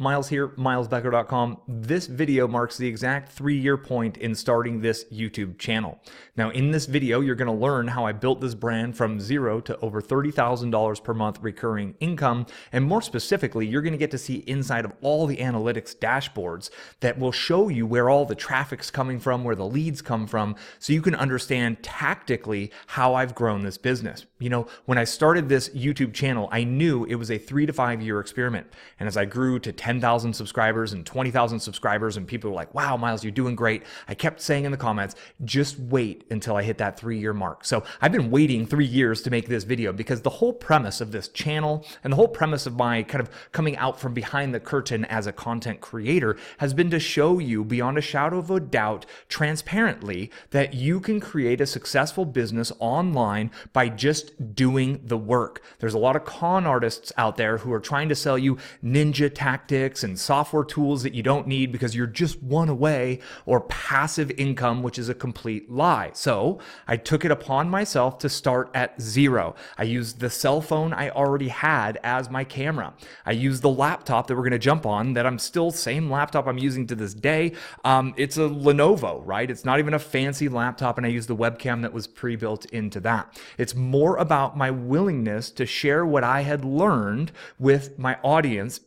Miles here, milesbecker.com. This video marks the exact 3-year point in starting this YouTube channel. Now, in this video, you're going to learn how I built this brand from zero to over $30,000 per month recurring income. And more specifically, you're going to get to see inside of all the analytics dashboards that will show you where all the traffic's coming from, where the leads come from, so you can understand tactically how I've grown this business. You know, when I started this YouTube channel, I knew it was a 3 to 5 year experiment. And as I grew to 10,000 subscribers and 20,000 subscribers, and people were like, wow, Miles, you're doing great, I kept saying in the comments, just wait until I hit that 3-year mark. So I've been waiting 3 years to make this video because the whole premise of this channel and the whole premise of my kind of coming out from behind the curtain as a content creator has been to show you beyond a shadow of a doubt, transparently, that you can create a successful business online by just doing the work. There's a lot of con artists out there who are trying to sell you ninja tactics and software tools that you don't need because you're just one away, or passive income, which is a complete lie. So I took it upon myself to start at zero. I used the cell phone I already had as my camera. I used the laptop that we're going to jump on, that I'm still same laptop I'm using to this day. It's a Lenovo, right? It's not even a fancy laptop, and I used the webcam that was pre-built into that. It's more about my willingness to share what I had learned with my audience,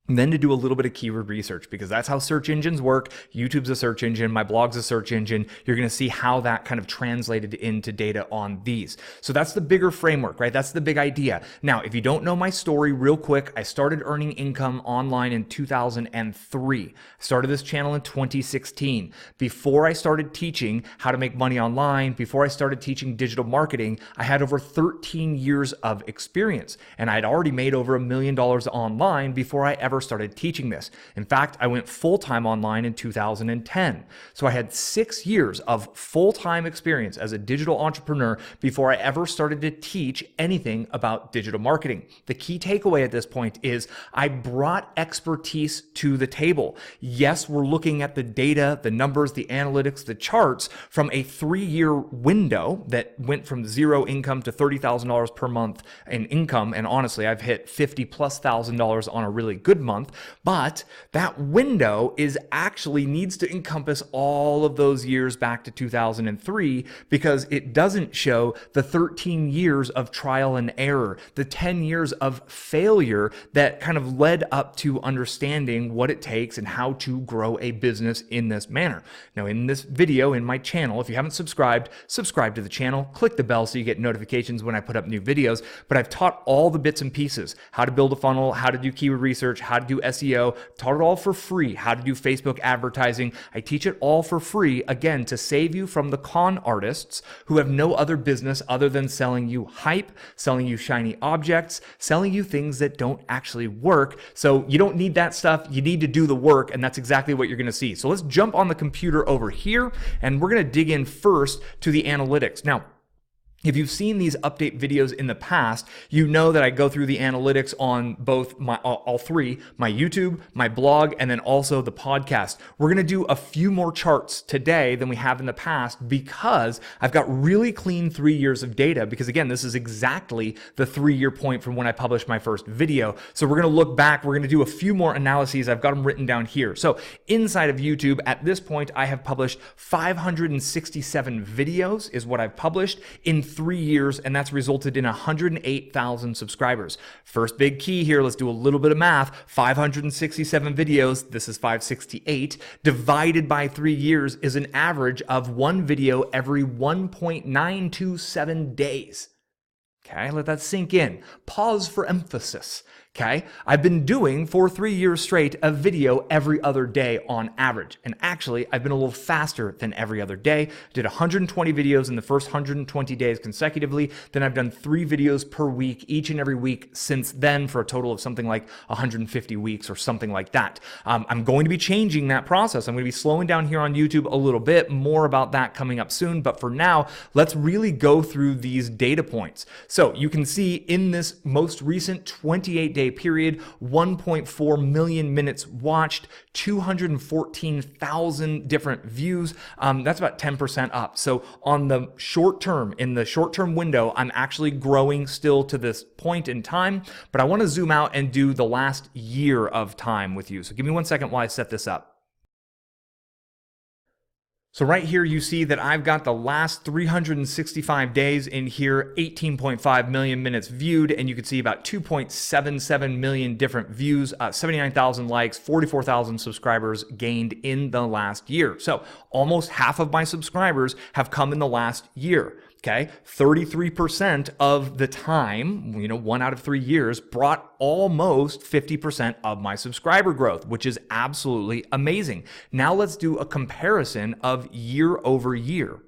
and then to do a little bit of keyword research, because that's how search engines work. YouTube's a search engine, my blog's a search engine. You're going to see how that kind of translated into data on these. So that's the bigger framework, right? That's the big idea. Now, if you don't know my story, real quick, I started earning income online in 2003. Started this channel in 2016. Before I started teaching how to make money online, before I started teaching digital marketing, I had over 13 years of experience, and I'd already made over $1 million online before I ever started teaching this. In fact, I went full-time online in 2010. So I had 6 years of full-time experience as a digital entrepreneur before I ever started to teach anything about digital marketing. The key takeaway at this point is I brought expertise to the table. Yes, we're looking at the data, the numbers, the analytics, the charts from a 3-year window that went from zero income to $30,000 per month in income. And honestly, I've hit $50,000+ on a really good month, but that window needs to encompass all of those years back to 2003, because it doesn't show the 13 years of trial and error, the 10 years of failure that kind of led up to understanding what it takes and how to grow a business in this manner. Now, in this video, in my channel, if you haven't subscribed, subscribe to the channel, click the bell so you get notifications when I put up new videos, but I've taught all the bits and pieces, how to build a funnel, how to do keyword research, how to do SEO, taught it all for free, how to do Facebook advertising. I teach it all for free, again, to save you from the con artists who have no other business other than selling you hype, selling you shiny objects, selling you things that don't actually work. So you don't need that stuff. You need to do the work, and that's exactly what you're going to see. So let's jump on the computer over here, and we're going to dig in first to the analytics. Now, if you've seen these update videos in the past, you know that I go through the analytics on both all three, my YouTube, my blog, and then also the podcast. We're going to do a few more charts today than we have in the past because I've got really clean 3 years of data, because again, this is exactly the 3-year point from when I published my first video. So we're going to look back, we're going to do a few more analyses. I've got them written down here. So inside of YouTube, at this point, I have published 567 videos is what I've published in 3 years, and that's resulted in 108,000 subscribers. First big key here, let's do a little bit of math. 567 videos, this is 568, divided by 3 years is an average of 1 video every 1.927 days. Okay, let that sink in. Pause for emphasis. Okay, I've been doing for 3 years straight a video every other day on average. And actually, I've been a little faster than every other day. Did 120 videos in the first 120 days consecutively. Then I've done 3 videos per week, each and every week since then, for a total of something like 150 weeks or something like that. I'm going to be changing that process. I'm going to be slowing down here on YouTube a little bit. More about that coming up soon. But for now, let's really go through these data points. So you can see in this most recent 28-day 30-day period, 1.4 million minutes watched, 214,000 different views. That's about 10% up. So on the short term, in the short-term window, I'm actually growing still to this point in time, but I want to zoom out and do the last year of time with you. So give me 1 second while I set this up. So right here, you see that I've got the last 365 days in here, 18.5 million minutes viewed, and you can see about 2.77 million different views, 79,000 likes, 44,000 subscribers gained in the last year. So almost half of my subscribers have come in the last year. Okay, 33% of the time, 1 out of 3 years, brought almost 50% of my subscriber growth, which is absolutely amazing. Now let's do a comparison of year over year.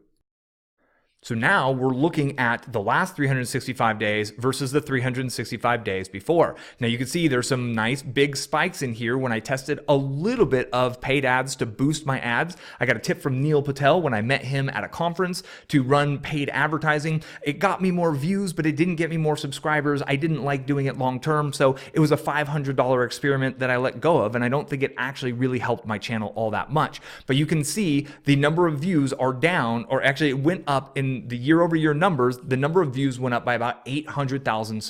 So now we're looking at the last 365 days versus the 365 days before. Now you can see there's some nice big spikes in here when I tested a little bit of paid ads to boost my ads. I got a tip from Neil Patel when I met him at a conference to run paid advertising. It got me more views, but it didn't get me more subscribers. I didn't like doing it long term, so it was a $500 experiment that I let go of, and I don't think it actually really helped my channel all that much. But you can see the number of views are down, or actually it went up in the year-over-year numbers. The number of views went up by about 800,000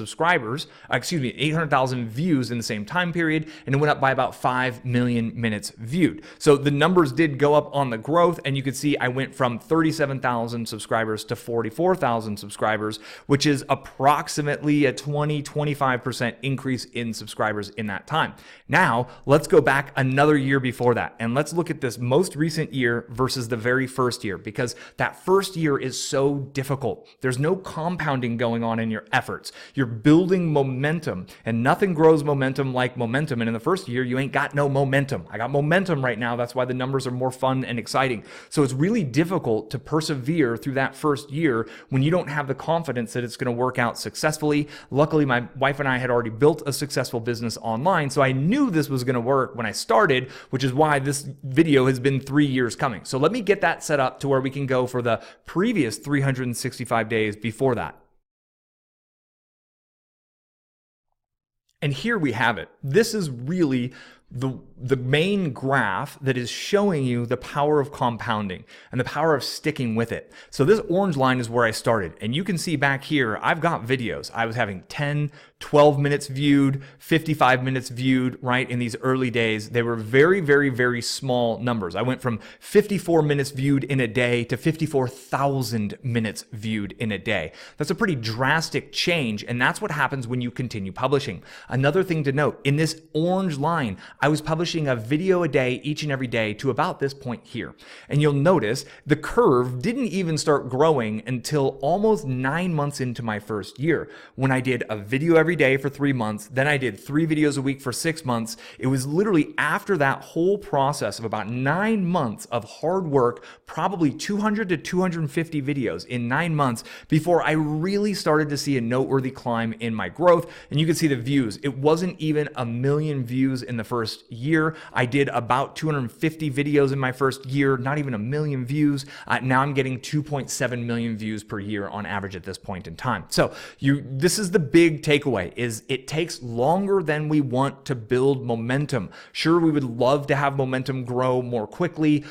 800,000 views in the same time period, and it went up by about 5 million minutes viewed. So the numbers did go up on the growth, and you can see I went from 37,000 subscribers to 44,000 subscribers, which is approximately a 20-25% increase in subscribers in that time. Now, let's go back another year before that, and let's look at this most recent year versus the very first year, because that first year is so difficult. There's no compounding going on in your efforts. You're building momentum, and nothing grows momentum like momentum. And in the first year, you ain't got no momentum. I got momentum right now. That's why the numbers are more fun and exciting. So it's really difficult to persevere through that first year when you don't have the confidence that it's going to work out successfully. Luckily, my wife and I had already built a successful business online, so I knew this was going to work when I started, which is why this video has been 3 years coming. So let me get that set up to where we can go for the previous 365 days before that. And here we have it. This is really the main graph that is showing you the power of compounding and the power of sticking with it. So this orange line is where I started, and you can see back here I've got videos. I was having 10, 12 minutes viewed, 55 minutes viewed, right? In these early days, they were very, very, very small numbers. I went from 54 minutes viewed in a day to 54,000 minutes viewed in a day. That's a pretty drastic change, and that's what happens when you continue publishing. Another thing to note, in this orange line, I was publishing a video a day each and every day to about this point here. And you'll notice the curve didn't even start growing until almost 9 months into my first year, when I did a video every day for 3 months. Then I did 3 videos a week for 6 months. It was literally after that whole process of about 9 months of hard work, probably 200 to 250 videos in 9 months, before I really started to see a noteworthy climb in my growth. And you can see the views. It wasn't even 1 million views in the first year. I did about 250 videos in my first year, not even 1 million views. Now I'm getting 2.7 million views per year on average at this point in time. So this is the big takeaway, is it takes longer than we want to build momentum. Sure, we would love to have momentum grow more quickly.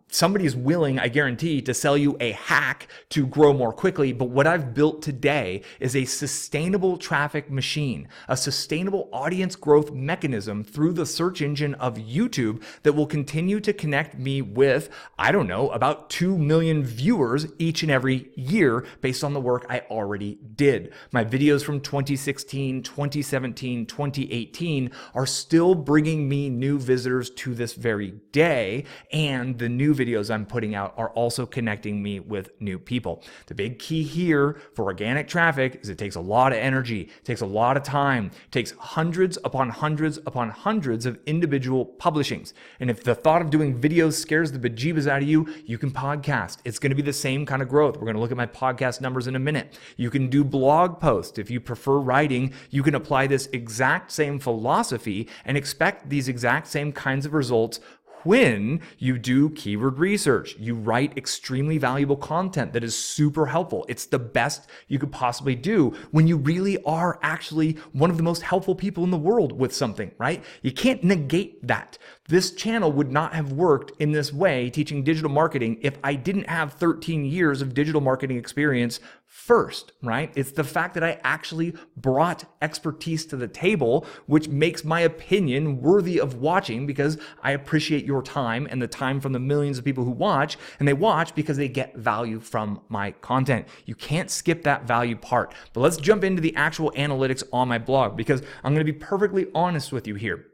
Somebody is willing, I guarantee, to sell you a hack to grow more quickly. But what I've built today is a sustainable traffic machine, a sustainable audience growth mechanism through the search engine of YouTube that will continue to connect me with, I don't know, about 2 million viewers each and every year based on the work I already did. My videos from 2016, 2017, 2018 are still bringing me new visitors to this very day, and the new videos I'm putting out are also connecting me with new people. The big key here for organic traffic is it takes a lot of energy, it takes a lot of time, it takes hundreds upon hundreds upon hundreds of individual publishings. And if the thought of doing videos scares the bejeebas out of you, you can podcast. It's going to be the same kind of growth. We're going to look at my podcast numbers in a minute. You can do blog posts. If you prefer writing, you can apply this exact same philosophy and expect these exact same kinds of results when you do keyword research, you write extremely valuable content that is super helpful. It's the best you could possibly do when you really are actually one of the most helpful people in the world with something, right? You can't negate that. This channel would not have worked in this way, teaching digital marketing, if I didn't have 13 years of digital marketing experience first, right? It's the fact that I actually brought expertise to the table, which makes my opinion worthy of watching, because I appreciate your time and the time from the millions of people who watch, and they watch because they get value from my content. You can't skip that value part. But let's jump into the actual analytics on my blog, because I'm going to be perfectly honest with you here.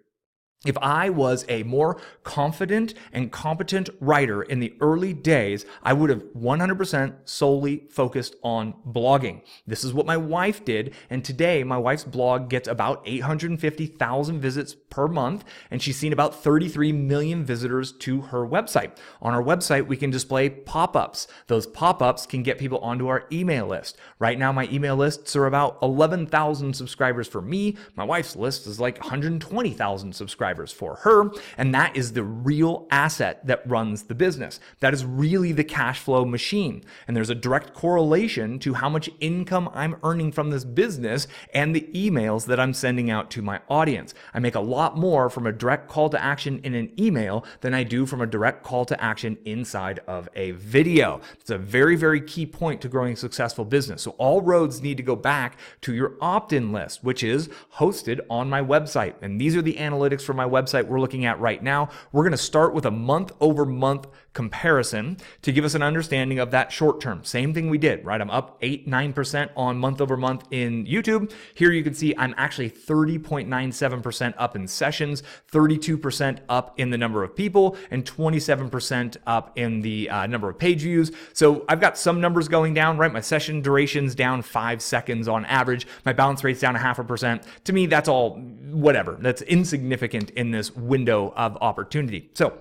If I was a more confident and competent writer in the early days, I would have 100% solely focused on blogging. This is what my wife did, and today my wife's blog gets about 850,000 visits per month, and she's seen about 33 million visitors to her website. On our website, we can display pop-ups. Those pop-ups can get people onto our email list. Right now, my email lists are about 11,000 subscribers for me. My wife's list is like 120,000 subscribers for her, and that is the real asset that runs the business. That is really the cash flow machine, and there's a direct correlation to how much income I'm earning from this business and the emails that I'm sending out to my audience. I make a lot more from a direct call to action in an email than I do from a direct call to action inside of a video. It's a very, very key point to growing a successful business. So all roads need to go back to your opt-in list, which is hosted on my website, and these are the analytics from my website we're looking at right now. We're going to start with a month-over-month comparison to give us an understanding of that short term. Same thing we did, right? I'm up 8-9% on month-over-month in YouTube. Here you can see I'm actually 30.97% up in sessions, 32% up in the number of people, and 27% up in the number of page views. So I've got some numbers going down, right? My session duration's down 5 seconds on average. My bounce rate's down 0.5%. To me, that's all whatever. That's insignificant in this window of opportunity. So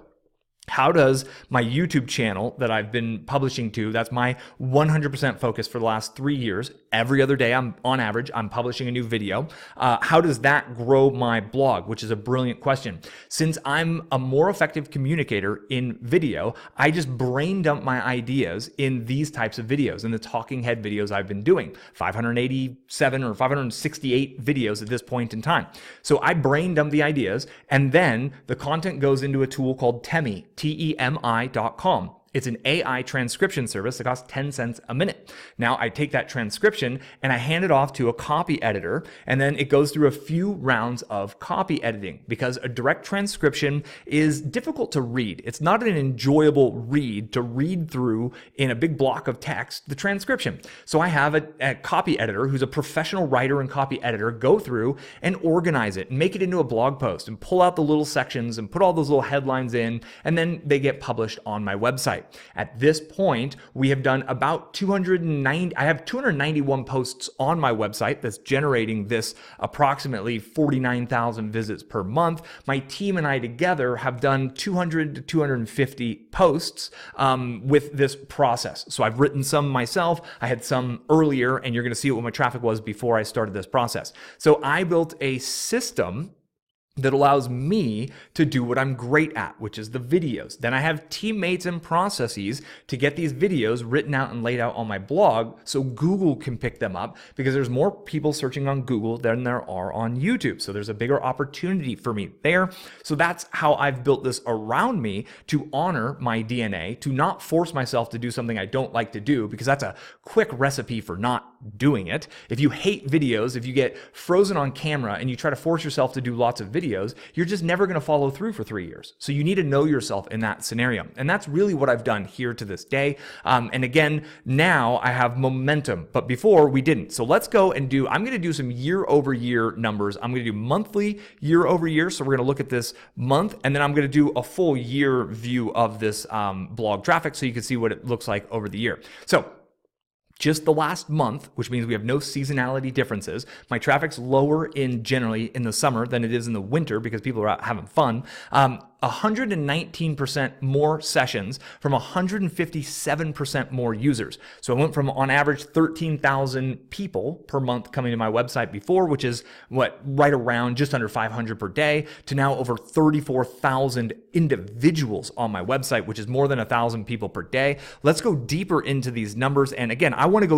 how does my YouTube channel that I've been publishing to, that's my 100% focus for the last 3 years, every other day on average, I'm publishing a new video. How does that grow my blog? Which is a brilliant question. Since I'm a more effective communicator in video, I just brain dump my ideas in these types of videos, in the talking head videos I've been doing, 587 or 568 videos at this point in time. So I brain dump the ideas, and then the content goes into a tool called Temi, TEMI.com. It's an AI transcription service that costs 10 cents a minute. Now I take that transcription and I hand it off to a copy editor, and then it goes through a few rounds of copy editing, because a direct transcription is difficult to read. It's not an enjoyable read to read through in a big block of text, the transcription. So I have a copy editor who's a professional writer and copy editor go through and organize it and make it into a blog post and pull out the little sections and put all those little headlines in, and then they get published on my website. At this point, we have done about 290, I have 291 posts on my website that's generating this approximately 49,000 visits per month. My team and I together have done 200 to 250 posts with this process. So I've written some myself, I had some earlier, and you're going to see what my traffic was before I started this process. So I built a system that allows me to do what I'm great at, which is the videos. Then I have teammates and processes to get these videos written out and laid out on my blog so Google can pick them up, because there's more people searching on Google than there are on YouTube. So there's a bigger opportunity for me there. So that's how I've built this around me to honor my DNA, to not force myself to do something I don't like to do, because that's a quick recipe for not doing it. If you hate videos, if you get frozen on camera and you try to force yourself to do lots of videos, you're just never going to follow through for 3 years. So you need to know yourself in that scenario. And that's really what I've done here to this day. And again, now I have momentum, but before we didn't. So let's go and I'm going to do some year over year numbers. I'm going to do monthly year over year. So we're going to look at this month, and then I'm going to do a full year view of this blog traffic so you can see what it looks like over the year. So just the last month, which means we have no seasonality differences. My traffic's lower generally in the summer than it is in the winter because people are out having fun. 119% more sessions from 157% more users. So I went from on average 13,000 people per month coming to my website before, which is right around just under 500 per day, to now over 34,000 individuals on my website, which is more than 1,000 people per day. Let's go deeper into these numbers. And again,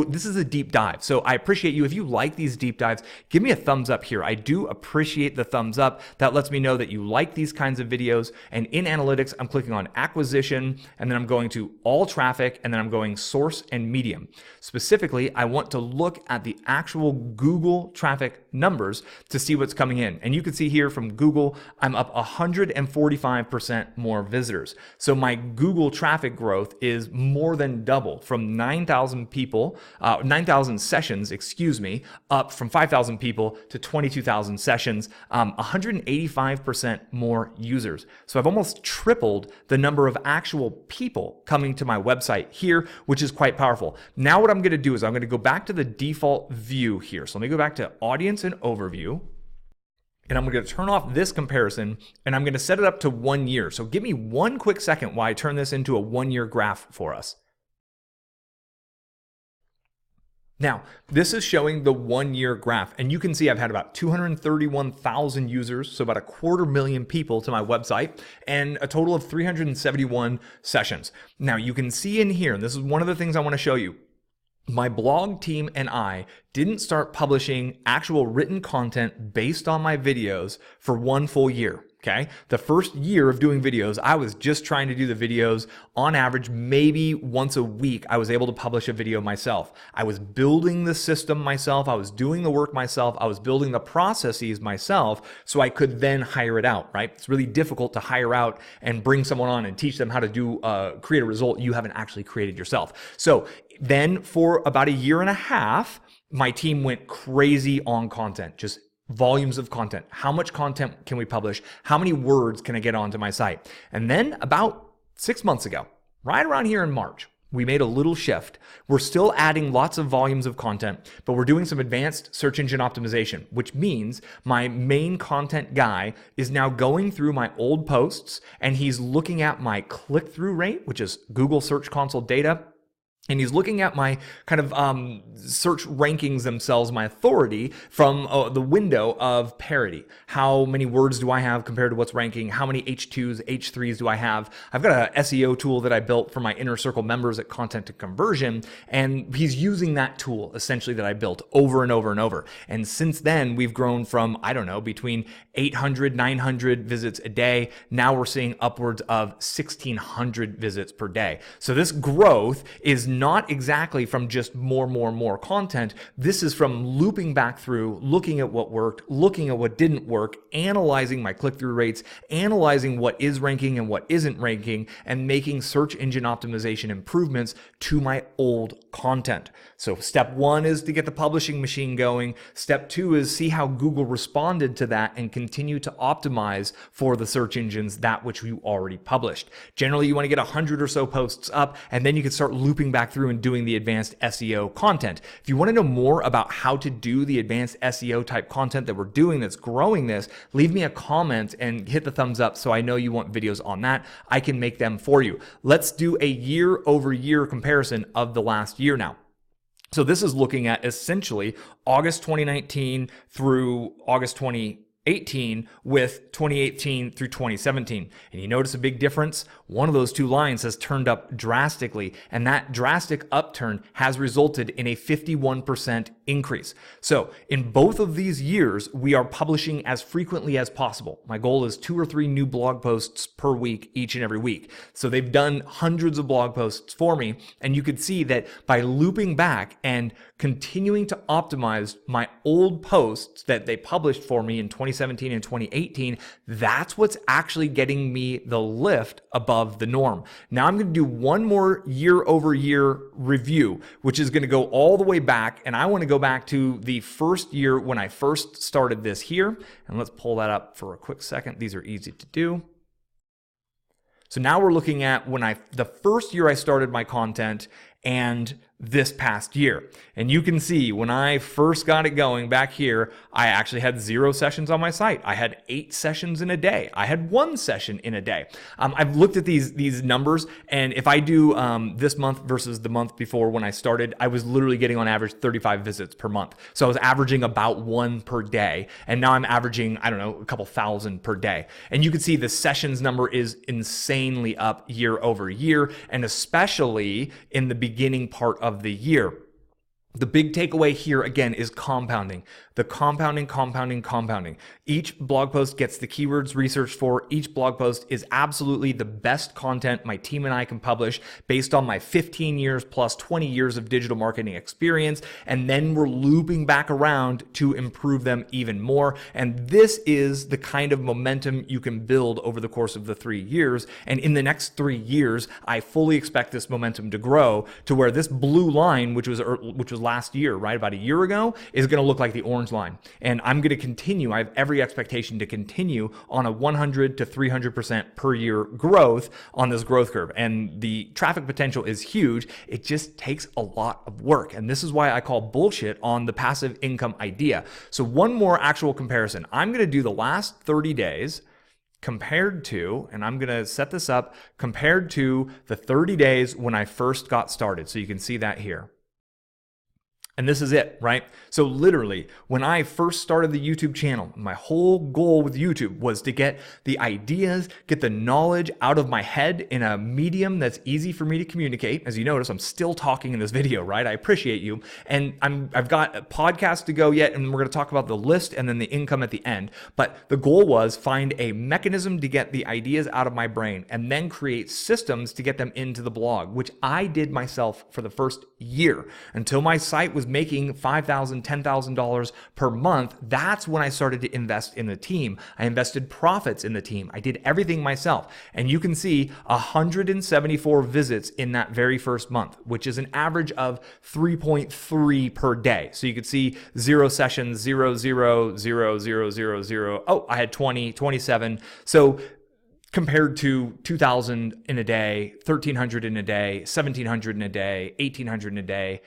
this is a deep dive. So I appreciate you. If you like these deep dives, give me a thumbs up here. I do appreciate the thumbs up. That lets me know that you like these kinds of videos. And in analytics, I'm clicking on acquisition, and then I'm going to all traffic, and then I'm going source and medium. Specifically, I want to look at the actual Google traffic numbers to see what's coming in. And you can see here from Google, I'm up 145% more visitors. So my Google traffic growth is more than double, from 9,000 sessions, up from 5,000 people to 22,000 sessions, 185% more users. So I've almost tripled the number of actual people coming to my website here, which is quite powerful. Now what I'm going to do is I'm going to go back to the default view here. So let me go back to audience and overview. And I'm going to turn off this comparison, and I'm going to set it up to 1 year. So give me one quick second while I turn this into a 1-year graph for us. Now, this is showing the 1-year graph, and you can see I've had about 231,000 users, so about 250,000 people to my website, and a total of 371 sessions. Now, you can see in here, and this is one of the things I want to show you, my blog team and I didn't start publishing actual written content based on my videos for 1 full year. Okay. The first year of doing videos, I was just trying to do the videos on average, maybe once a week. I was able to publish a video myself. I was building the system myself. I was doing the work myself. I was building the processes myself so I could then hire it out, right? It's really difficult to hire out and bring someone on and teach them how to create a result you haven't actually created yourself. So then for about 1.5 years, my team went crazy on content, just volumes of content. How much content can we publish? How many words can I get onto my site? And then about 6 months ago, right around here in March, we made a little shift. We're still adding lots of volumes of content, but we're doing some advanced search engine optimization, which means my main content guy is now going through my old posts, and he's looking at my click-through rate, which is Google Search Console data. And he's looking at my kind of search rankings themselves, my authority from the window of parity. How many words do I have compared to what's ranking? How many H2s, H3s do I have? I've got an SEO tool that I built for my inner circle members at Content to Conversion. And he's using that tool essentially that I built over and over and over. And since then, we've grown from, I don't know, between 800, 900 visits a day. Now we're seeing upwards of 1,600 visits per day. So this growth is not exactly from just more content. This is from looping back through, looking at what worked, looking at what didn't work, analyzing my click-through rates, analyzing what is ranking and what isn't ranking, and making search engine optimization improvements to my old content. So step 1 is to get the publishing machine going. Step 2 is see how Google responded to that and continue to optimize for the search engines, that which you already published. Generally, you want to get 100 or so posts up, and then you can start looping back through and doing the advanced SEO content. If you want to know more about how to do the advanced SEO type content that we're doing that's growing this, leave me a comment and hit the thumbs up so I know you want videos on that. I can make them for you. Let's do a year-over-year comparison of the last year now. So this is looking at essentially August 2019 through August 2018 with 2018 through 2017. And you notice a big difference? One of those two lines has turned up drastically, and that drastic upturn has resulted in a 51% increase. So in both of these years, we are publishing as frequently as possible. My goal is 2 or 3 new blog posts per week, each and every week. So they've done hundreds of blog posts for me, and you could see that by looping back and continuing to optimize my old posts that they published for me in 2017 and 2018, that's what's actually getting me the lift above the norm. Now I'm going to do one more year-over-year review, which is going to go all the way back, and I want to go back to the first year when I first started this here. And let's pull that up for a quick second. These are easy to do. So now we're looking at when the first year I started my content, and this past year. And you can see when I first got it going back here, I actually had 0 sessions on my site. I had 8 sessions in a day. I had 1 session in a day. I've looked at these numbers, and if I do this month versus the month before when I started, I was literally getting on average 35 visits per month. So I was averaging about 1 per day. And now I'm averaging, I don't know, a couple thousand per day. And you can see the sessions number is insanely up year over year, and especially in the beginning part of the year. The big takeaway here again is compounding. The compounding. Each blog post gets the keywords researched for. Each blog post is absolutely the best content my team and I can publish based on my 15 years plus 20 years of digital marketing experience. And then we're looping back around to improve them even more. And this is the kind of momentum you can build over the course of the 3 years. And in the next 3 years, I fully expect this momentum to grow to where this blue line, which was last year, right, about a year ago, is going to look like the orange line. And I'm going to continue. I have every expectation to continue on a 100 to 300% per year growth on this growth curve. And the traffic potential is huge. It just takes a lot of work. And this is why I call bullshit on the passive income idea. So one more actual comparison. I'm going to do the last 30 days compared to, and I'm going to set this up, compared to the 30 days when I first got started. So you can see that here. And this is it, right? So literally, when I first started the YouTube channel, my whole goal with YouTube was to get the ideas, get the knowledge out of my head in a medium that's easy for me to communicate. As you notice, I'm still talking in this video, right? I appreciate you. And I've got a podcast to go yet, and we're going to talk about the list and then the income at the end. But the goal was find a mechanism to get the ideas out of my brain and then create systems to get them into the blog, which I did myself for the first year until my site was making $5,000, $10,000 per month. That's when I started to invest in the team. I invested profits in the team. I did everything myself. And you can see 174 visits in that very first month, which is an average of 3.3 per day. So you could see 0 sessions, 0, 0, 0, 0, 0, 0. Oh, I had 20, 27. So compared to 2,000 in a day, 1,300 in a day, 1,700 in a day, 1,800 in a day,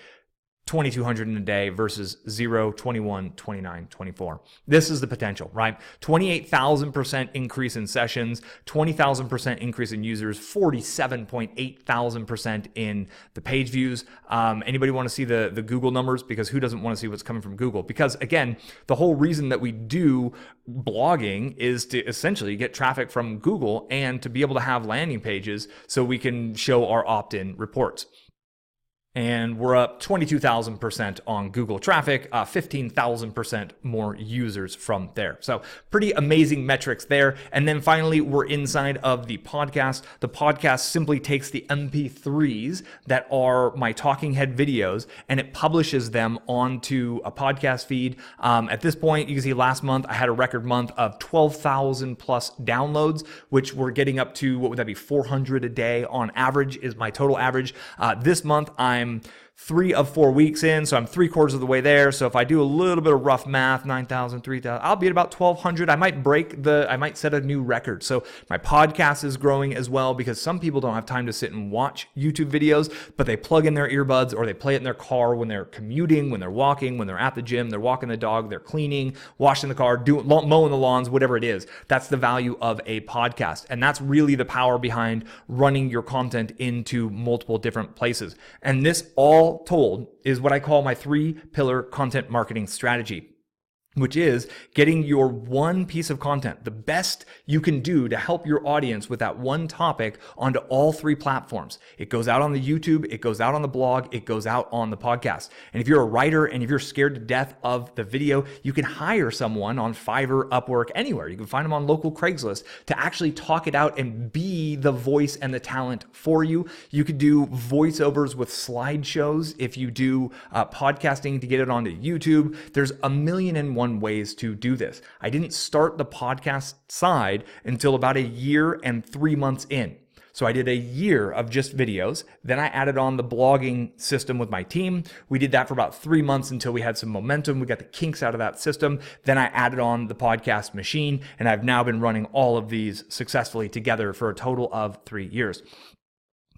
2,200 in a day versus 0, 21, 29, 24. This is the potential, right? 28,000% increase in sessions, 20,000% increase in users, 47,800% in the page views. Anybody want to see the Google numbers? Because who doesn't want to see what's coming from Google? Because again, the whole reason that we do blogging is to essentially get traffic from Google and to be able to have landing pages so we can show our opt-in reports. And we're up 22,000% on Google traffic, 15,000% more users from there. So pretty amazing metrics there. And then finally, we're inside of the podcast. The podcast simply takes the MP3s that are my talking head videos and it publishes them onto a podcast feed. At this point, you can see last month, I had a record month of 12,000 plus downloads, which we're getting up to, what would that be, 400 a day on average is my total average. This month, I'm 3 of 4 weeks in, so I'm 3/4 of the way there. So if I do a little bit of rough math, 9,000, 3,000, I'll be at about 1,200. I might set a new record. So my podcast is growing as well because some people don't have time to sit and watch YouTube videos, but they plug in their earbuds or they play it in their car when they're commuting, when they're walking, when they're at the gym, they're walking the dog, they're cleaning, washing the car, mowing the lawns, whatever it is. That's the value of a podcast. And that's really the power behind running your content into multiple different places. And this all told is what I call my 3-pillar content marketing strategy, which is getting your one piece of content, the best you can do to help your audience with that one topic onto all 3 platforms. It goes out on the YouTube, it goes out on the blog, it goes out on the podcast. And if you're a writer and if you're scared to death of the video, you can hire someone on Fiverr, Upwork, anywhere. You can find them on local Craigslist to actually talk it out and be the voice and the talent for you. You could do voiceovers with slideshows if you do podcasting to get it onto YouTube. There's a million and one ways to do this. I didn't start the podcast side until about 1 year and 3 months in. So I did 1 year of just videos. Then I added on the blogging system with my team. We did that for about 3 months until we had some momentum. We got the kinks out of that system. Then I added on the podcast machine, and I've now been running all of these successfully together for a total of 3 years.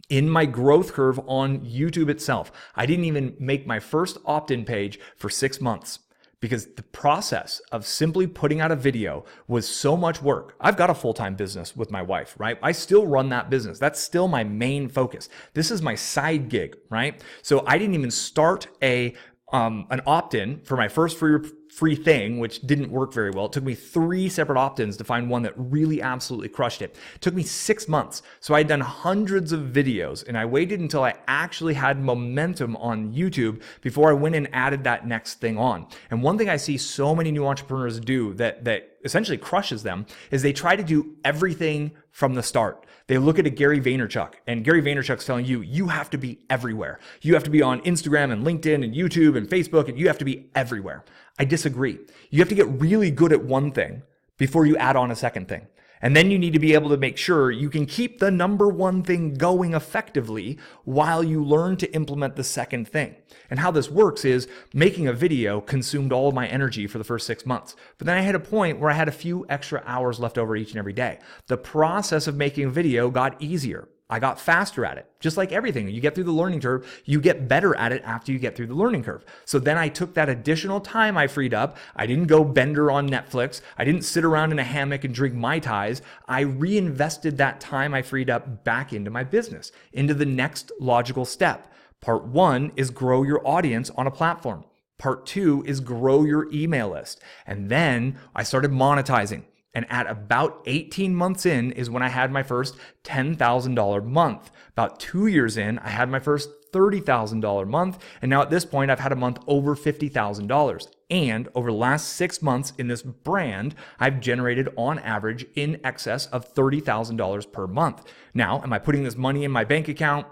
In my growth curve on YouTube itself, I didn't even make my first opt-in page for 6 months because the process of simply putting out a video was so much work. I've got a full-time business with my wife, right? I still run that business. That's still my main focus. This is my side gig, right? So I didn't even start an opt-in for my first free thing, which didn't work very well. It took me 3 separate opt-ins to find one that really absolutely crushed it. It took me 6 months. So I had done hundreds of videos and I waited until I actually had momentum on YouTube before I went and added that next thing on. And one thing I see so many new entrepreneurs do that essentially crushes them is they try to do everything from the start. They look at a Gary Vaynerchuk, and Gary Vaynerchuk's telling you, you have to be everywhere. You have to be on Instagram and LinkedIn and YouTube and Facebook, and you have to be everywhere. I disagree. You have to get really good at one thing before you add on a second thing. And then you need to be able to make sure you can keep the number one thing going effectively while you learn to implement the second thing. And how this works is making a video consumed all of my energy for the first 6 months. But then I hit a point where I had a few extra hours left over each and every day. The process of making a video got easier. I got faster at it. Just like everything, you get through the learning curve, you get better at it after you get through the learning curve. So then I took that additional time I freed up. I didn't go bender on Netflix. I didn't sit around in a hammock and drink Mai Tais. I reinvested that time I freed up back into my business, into the next logical step. Part 1 is grow your audience on a platform. Part 2 is grow your email list. And then I started monetizing. And at about 18 months in is when I had my first $10,000 month. About 2 years in, I had my first $30,000 month. And now at this point, I've had a month over $50,000. And over the last 6 months in this brand, I've generated on average in excess of $30,000 per month. Now, am I putting this money in my bank account?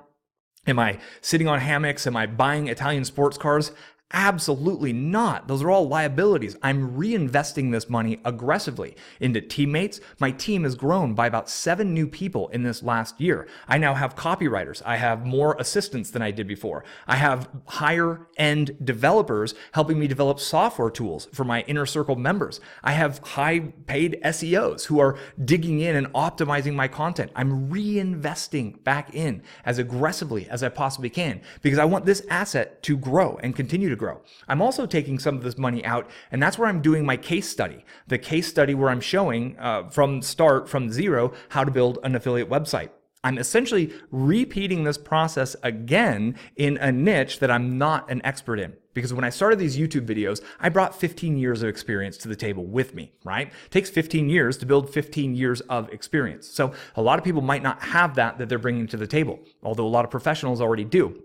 Am I sitting on hammocks? Am I buying Italian sports cars? Absolutely not. Those are all liabilities. I'm reinvesting this money aggressively into teammates. My team has grown by about 7 new people in this last year. I now have copywriters. I have more assistants than I did before. I have higher end developers helping me develop software tools for my inner circle members. I have high paid SEOs who are digging in and optimizing my content. I'm reinvesting back in as aggressively as I possibly can because I want this asset to grow and continue to grow. I'm also taking some of this money out, and that's where I'm doing my case study. The case study where I'm showing from zero, how to build an affiliate website. I'm essentially repeating this process again in a niche that I'm not an expert in. Because when I started these YouTube videos, I brought 15 years of experience to the table with me, right? It takes 15 years to build 15 years of experience. So a lot of people might not have that they're bringing to the table, although a lot of professionals already do.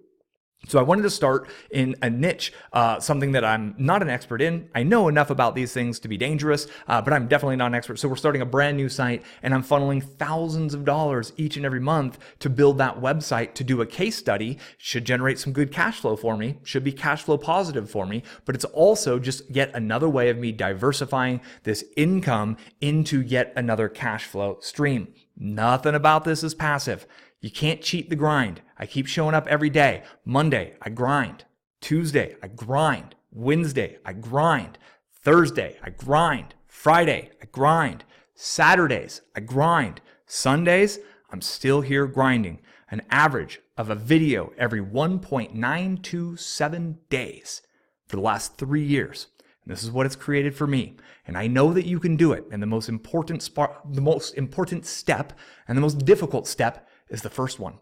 So I wanted to start in a niche, something that I'm not an expert in. I know enough about these things to be dangerous, but I'm definitely not an expert. So we're starting a brand new site and I'm funneling thousands of dollars each and every month to build that website, to do a case study. Should generate some good cash flow for me, should be cash flow positive for me, but it's also just yet another way of me diversifying this income into yet another cash flow stream. Nothing about this is passive. You can't cheat the grind. I keep showing up every day. Monday, I grind. Tuesday, I grind. Wednesday, I grind. Thursday, I grind. Friday, I grind. Saturdays, I grind. Sundays, I'm still here grinding. An average of a video every 1.927 days for the last 3 years. And this is what it's created for me. And I know that you can do it. And the most important step and the most difficult step is the first one.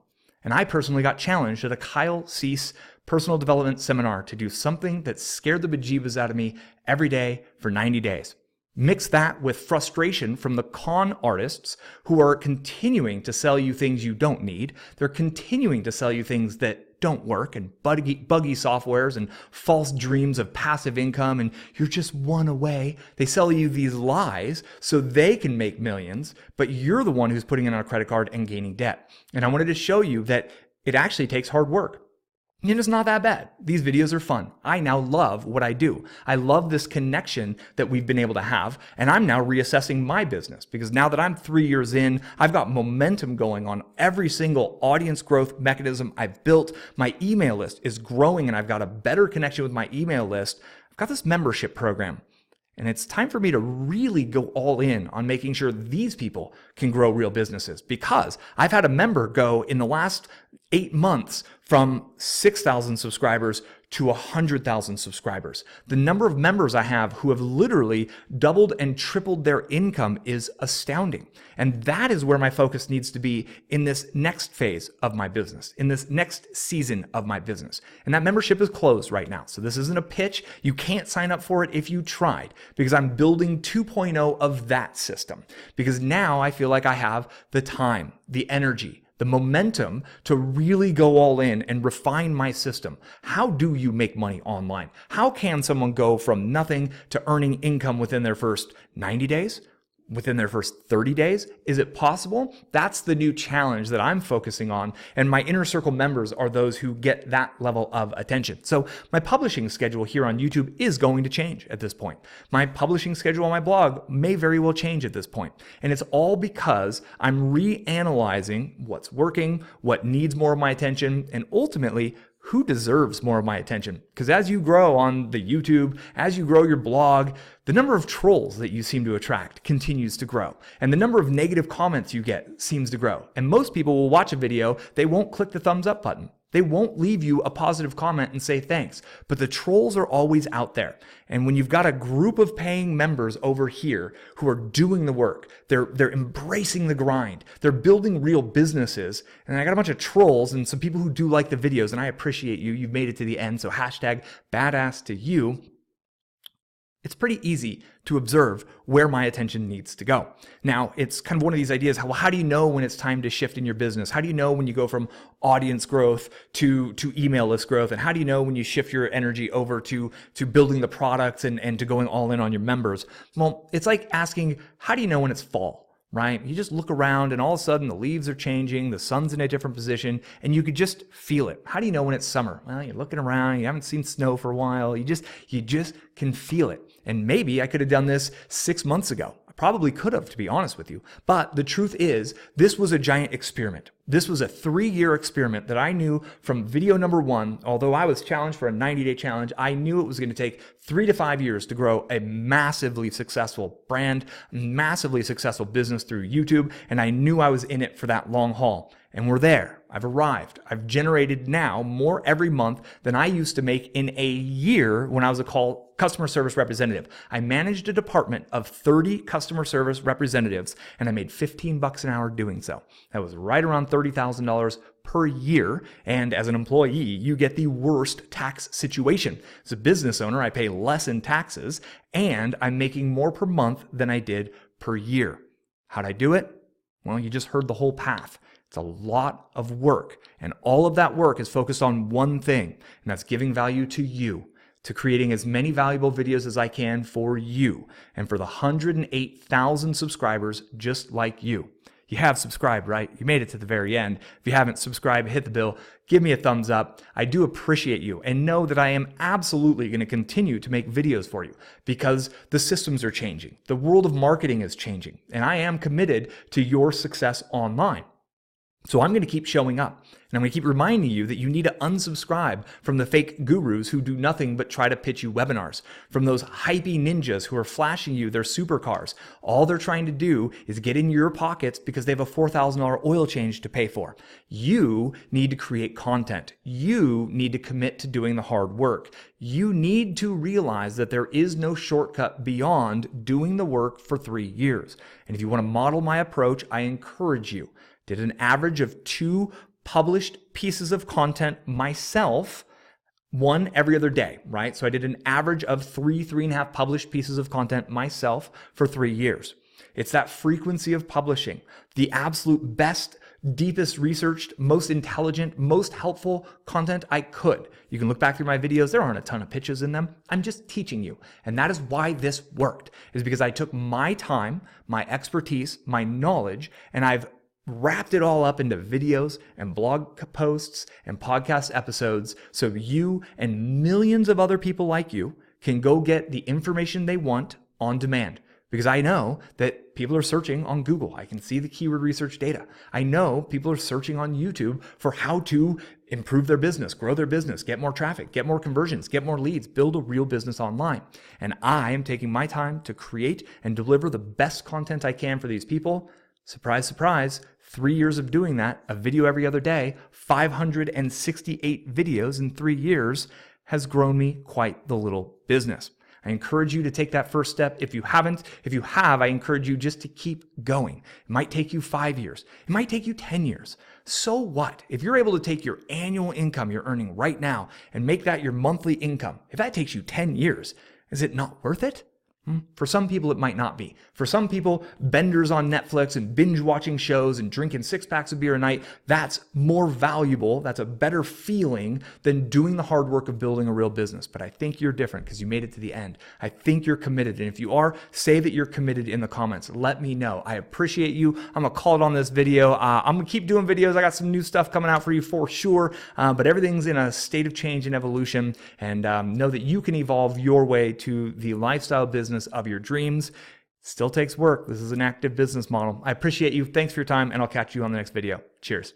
And I personally got challenged at a Kyle Cease personal development seminar to do something that scared the bejeebas out of me every day for 90 days. Mix that with frustration from the con artists who are continuing to sell you things you don't need. They're continuing to sell you things that don't work and buggy softwares and false dreams of passive income and you're just one away. They sell you these lies so they can make millions, but you're the one who's putting it on a credit card and gaining debt. And I wanted to show you that it actually takes hard work. And it's not that bad. These videos are fun. I now love what I do. I love this connection that we've been able to have. And I'm now reassessing my business because now that I'm 3 years in, I've got momentum going on every single audience growth mechanism I've built. My email list is growing and I've got a better connection with my email list. I've got this membership program. And it's time for me to really go all in on making sure these people can grow real businesses, because I've had a member go in the last 8 months from 6,000 subscribers to 100,000 subscribers. The number of members I have who have literally doubled and tripled their income is astounding. And that is where my focus needs to be in this next phase of my business, in this next season of my business. And that membership is closed right now. So this isn't a pitch. You can't sign up for it if you tried, because I'm building 2.0 of that system. Because now I feel like I have the time, the energy, the momentum to really go all in and refine my system. How do you make money online? How can someone go from nothing to earning income within their first 90 days? Within their first 30 days? Is it possible? That's the new challenge that I'm focusing on. And my inner circle members are those who get that level of attention. So my publishing schedule here on YouTube is going to change at this point. My publishing schedule on my blog may very well change at this point. And it's all because I'm reanalyzing what's working, what needs more of my attention, and ultimately, who deserves more of my attention? Because as you grow on the YouTube, as you grow your blog, the number of trolls that you seem to attract continues to grow. And the number of negative comments you get seems to grow. And most people will watch a video, they won't click the thumbs up button. They won't leave you a positive comment and say thanks. But the trolls are always out there. And when you've got a group of paying members over here who are doing the work, they're embracing the grind, they're building real businesses, and I got a bunch of trolls and some people who do like the videos, and I appreciate you. You've made it to the end, so hashtag badass to you. It's pretty easy to observe where my attention needs to go. Now, it's kind of one of these ideas, how do you know when it's time to shift in your business? How do you know when you go from audience growth to email list growth? And how do you know when you shift your energy over to building the products and to going all in on your members? Well, it's like asking, how do you know when it's fall? Right? You just look around and all of a sudden the leaves are changing, the sun's in a different position, and you could just feel it. How do you know when it's summer? Well, you're looking around, you haven't seen snow for a while, you just can feel it. And maybe I could have done this 6 months ago. I probably could have, to be honest with you. But the truth is, this was a giant experiment. This was a 3-year experiment that I knew from video number 1, although I was challenged for a 90-day challenge, I knew it was going to take 3 to 5 years to grow a massively successful brand, massively successful business through YouTube, and I knew I was in it for that long haul. And we're there. I've arrived. I've generated now more every month than I used to make in a year when I was a customer service representative. I managed a department of 30 customer service representatives, and I made $15 an hour doing so. That was right around $30,000 per year. And as an employee, you get the worst tax situation. As a business owner, I pay less in taxes, and I'm making more per month than I did per year. How'd I do it? Well, you just heard the whole path. It's a lot of work, and all of that work is focused on one thing, and that's giving value to you, to creating as many valuable videos as I can for you, and for the 108,000 subscribers just like you. You have subscribed, right? You made it to the very end. If you haven't subscribed, hit the bell, give me a thumbs up. I do appreciate you, and know that I am absolutely going to continue to make videos for you because the systems are changing. The world of marketing is changing, and I am committed to your success online. So I'm going to keep showing up, and I'm going to keep reminding you that you need to unsubscribe from the fake gurus who do nothing but try to pitch you webinars, from those hypey ninjas who are flashing you their supercars. All they're trying to do is get in your pockets because they have a $4,000 oil change to pay for. You need to create content. You need to commit to doing the hard work. You need to realize that there is no shortcut beyond doing the work for 3 years. And if you want to model my approach, I encourage you. Did an average of 2 published pieces of content myself, 1 every other day, right? So I did an average of 3.5 published pieces of content myself for 3 years. It's that frequency of publishing, the absolute best, deepest researched, most intelligent, most helpful content I could. You can look back through my videos. There aren't a ton of pitches in them. I'm just teaching you. And that is why this worked, is because I took my time, my expertise, my knowledge, and I've wrapped it all up into videos and blog posts and podcast episodes so you and millions of other people like you can go get the information they want on demand. because I know that people are searching on Google. I can see the keyword research data. I know people are searching on YouTube for how to improve their business, grow their business, get more traffic, get more conversions, get more leads, build a real business online. And I am taking my time to create and deliver the best content I can for these people. Surprise, surprise, 3 years of doing that, a video every other day, 568 videos in 3 years has grown me quite the little business. I encourage you to take that first step. If you haven't, if you have, I encourage you just to keep going. It might take you 5 years. It might take you 10 years. So what? If you're able to take your annual income you're earning right now and make that your monthly income, if that takes you 10 years, is it not worth it? For some people, it might not be. For some people, benders on Netflix and binge watching shows and drinking 6 packs of beer a night, that's more valuable. That's a better feeling than doing the hard work of building a real business. But I think you're different because you made it to the end. I think you're committed. And if you are, say that you're committed in the comments. Let me know. I appreciate you. I'm going to call it on this video. I'm going to keep doing videos. I got some new stuff coming out for you for sure. But everything's in a state of change and evolution. And know that you can evolve your way to the lifestyle business of your dreams. It still takes work. This is an active business model. I appreciate you. Thanks for your time, and I'll catch you on the next video. Cheers.